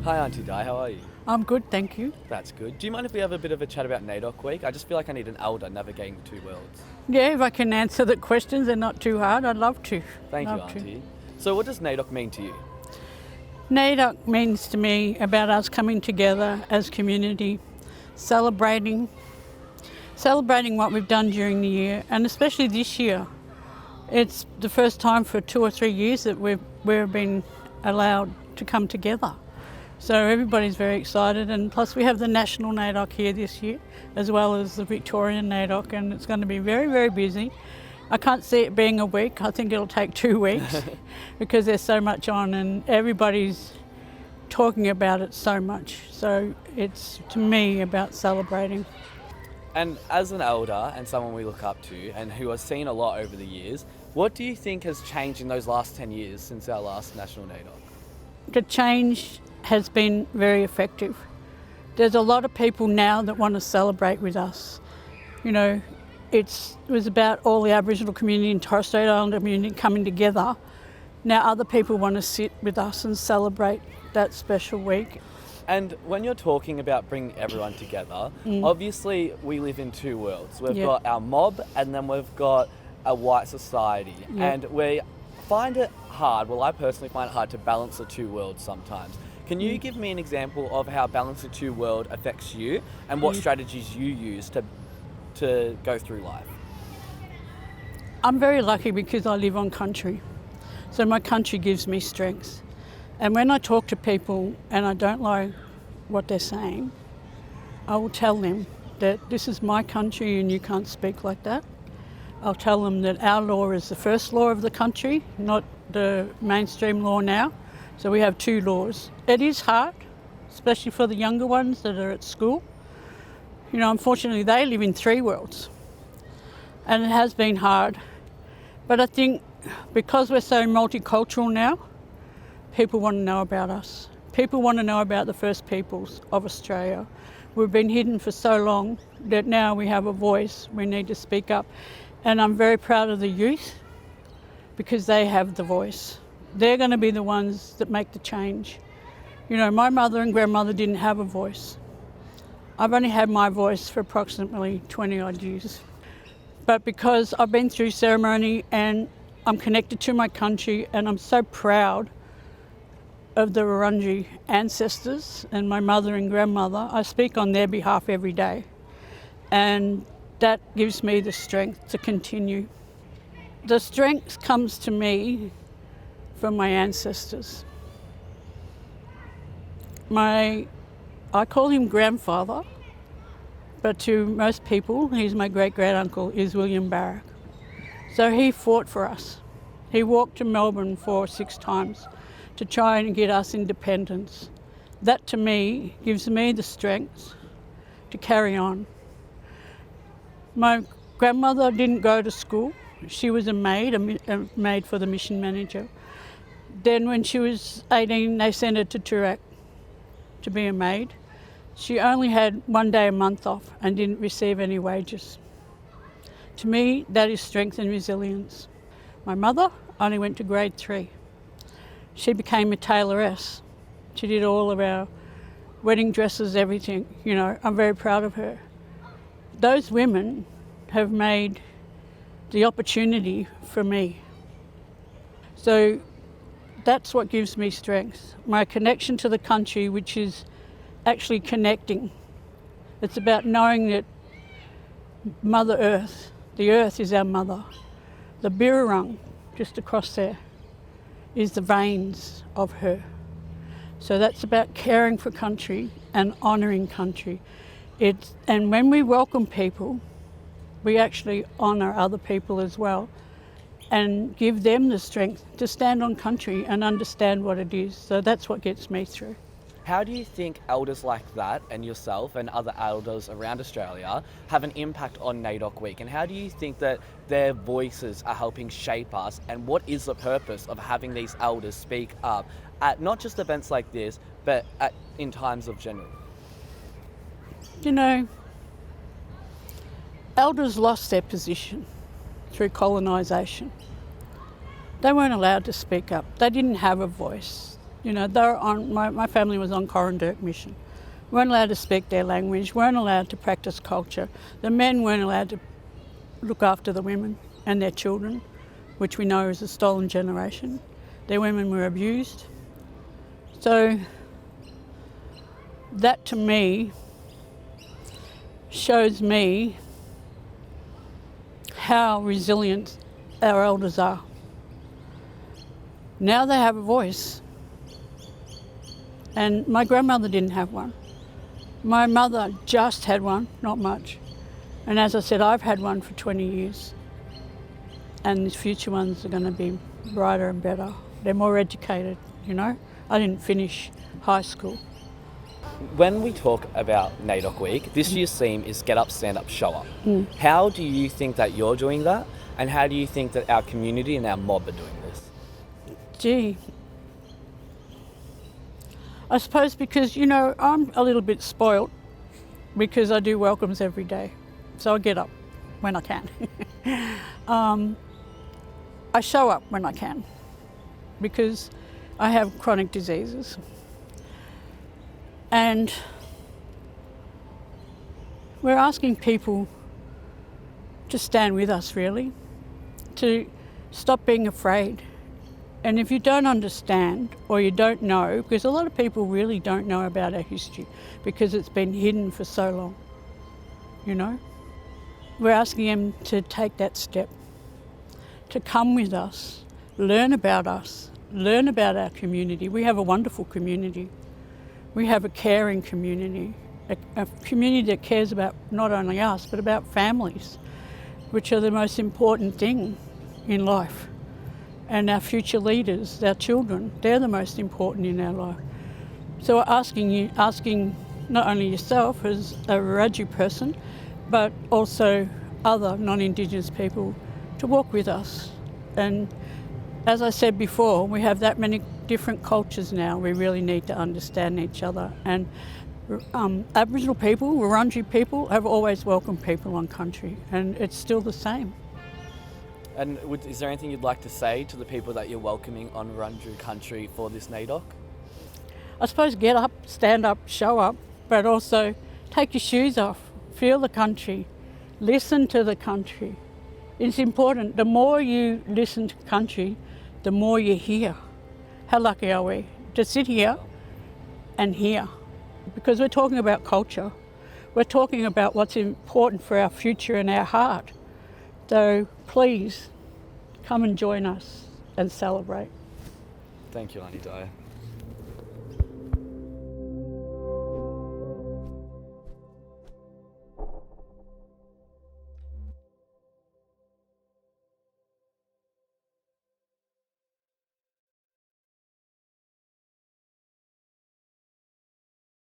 Hi Aunty Di, how are you? I'm good, thank you. That's good. Do you mind if we have a bit of a chat about NAIDOC week? I just feel like I need an elder navigating the two worlds. Yeah, if I can answer the questions, they're not too hard, I'd love to. Thank you, Auntie. So what does NAIDOC mean to you? NAIDOC means to me about us coming together as community, celebrating what we've done during the year, and especially this year. It's the first time for 2 or 3 years that we've been allowed to come together. So everybody's very excited, and plus we have the national NAIDOC here this year, as well as the Victorian NAIDOC, and it's going to be very, very busy. I can't see it being a week. I think it'll take 2 weeks because there's so much on and everybody's talking about it so much. So it's, to me, about celebrating. And as an elder and someone we look up to and who has seen a lot over the years, what do you think has changed in those last 10 years since our last national NAIDOC? The change has been very effective. There's a lot of people now that want to celebrate with us. You know, it was about all the Aboriginal community and Torres Strait Islander community coming together. Now other people want to sit with us and celebrate that special week. And when you're talking about bringing everyone together, obviously we live in two worlds. We've got our mob and then we've got a white society. And we find it hard, well I personally find it hard to balance the two worlds sometimes. Can you give me an example of how balancing two worlds affects you and what strategies you use to go through life? I'm very lucky because I live on country. So my country gives me strength. And when I talk to people and I don't like what they're saying, I will tell them that this is my country and you can't speak like that. I'll tell them that our law is the first law of the country, not the mainstream law now. So we have 2 laws. It is hard, especially for the younger ones that are at school. You know, unfortunately they live in 3 worlds. And it has been hard. But I think because we're so multicultural now, people want to know about us. People want to know about the First Peoples of Australia. We've been hidden for so long that now we have a voice. We need to speak up. And I'm very proud of the youth because they have the voice. They're going to be the ones that make the change. You know, my mother and grandmother didn't have a voice. I've only had my voice for approximately 20 odd years. But because I've been through ceremony and I'm connected to my country and I'm so proud of the Wurundjeri ancestors and my mother and grandmother, I speak on their behalf every day. And that gives me the strength to continue. The strength comes to me from my ancestors. I call him grandfather, but to most people, he's my great-great-uncle, is William Barrack. So he fought for us. He walked to Melbourne 4 or 6 times to try and get us independence. That to me gives me the strength to carry on. My grandmother didn't go to school. She was a maid for the mission manager. Then when she was 18, they sent her to Toorak to be a maid. She only had 1 day a month off and didn't receive any wages. To me, that is strength and resilience. My mother only went to grade 3. She became a tailoress. She did all of our wedding dresses, everything. You know, I'm very proud of her. Those women have made the opportunity for me. So that's what gives me strength. My connection to the country, which is actually connecting. It's about knowing that Mother Earth, the earth is our mother. The Birrarung, just across there, is the veins of her. So that's about caring for country and honouring country. And when we welcome people, we actually honour other people as well and give them the strength to stand on country and understand what it is. So that's what gets me through. How do you think elders like that and yourself and other elders around Australia have an impact on NAIDOC Week? And how do you think that their voices are helping shape us? And what is the purpose of having these elders speak up at not just events like this, but in times of general? You know, elders lost their position through colonisation. They weren't allowed to speak up. They didn't have a voice. You know, they're on, my family was on Corandurk mission. Weren't allowed to speak their language, weren't allowed to practice culture. The men weren't allowed to look after the women and their children, which we know is a stolen generation. Their women were abused. So that to me shows me how resilient our elders are. Now they have a voice. And my grandmother didn't have one. My mother just had one, not much. And as I said, I've had one for 20 years. And the future ones are going to be brighter and better. They're more educated, you know. I didn't finish high school. When we talk about NAIDOC Week, this year's theme is Get Up, Stand Up, Show Up. How do you think that you're doing that? And how do you think that our community and our mob are doing this? Gee, I suppose because, you know, I'm a little bit spoilt because I do welcomes every day. So I get up when I can. I show up when I can because I have chronic diseases. And we're asking people to stand with us, really, to stop being afraid. And if you don't understand or you don't know, because a lot of people really don't know about our history because it's been hidden for so long, you know, we're asking them to take that step, to come with us, learn about us, learn about our community. We have a wonderful community. We have a caring community, a community that cares about not only us, but about families, which are the most important thing in life. And our future leaders, our children, they're the most important in our life. So we're asking not only yourself as a Wiradjuri person, but also other non-Indigenous people to walk with us. And as I said before, we have that many different cultures now. We really need to understand each other. And Aboriginal people, Wurundjeri people, have always welcomed people on country, and it's still the same. And is there anything you'd like to say to the people that you're welcoming on Wurundjeri country for this NAIDOC? I suppose get up, stand up, show up, but also take your shoes off, feel the country, listen to the country. It's important. The more you listen to country, the more you hear. How lucky are we to sit here and hear? Because we're talking about culture. We're talking about what's important for our future and our heart. So please come and join us and celebrate. Thank you, Aunty Di.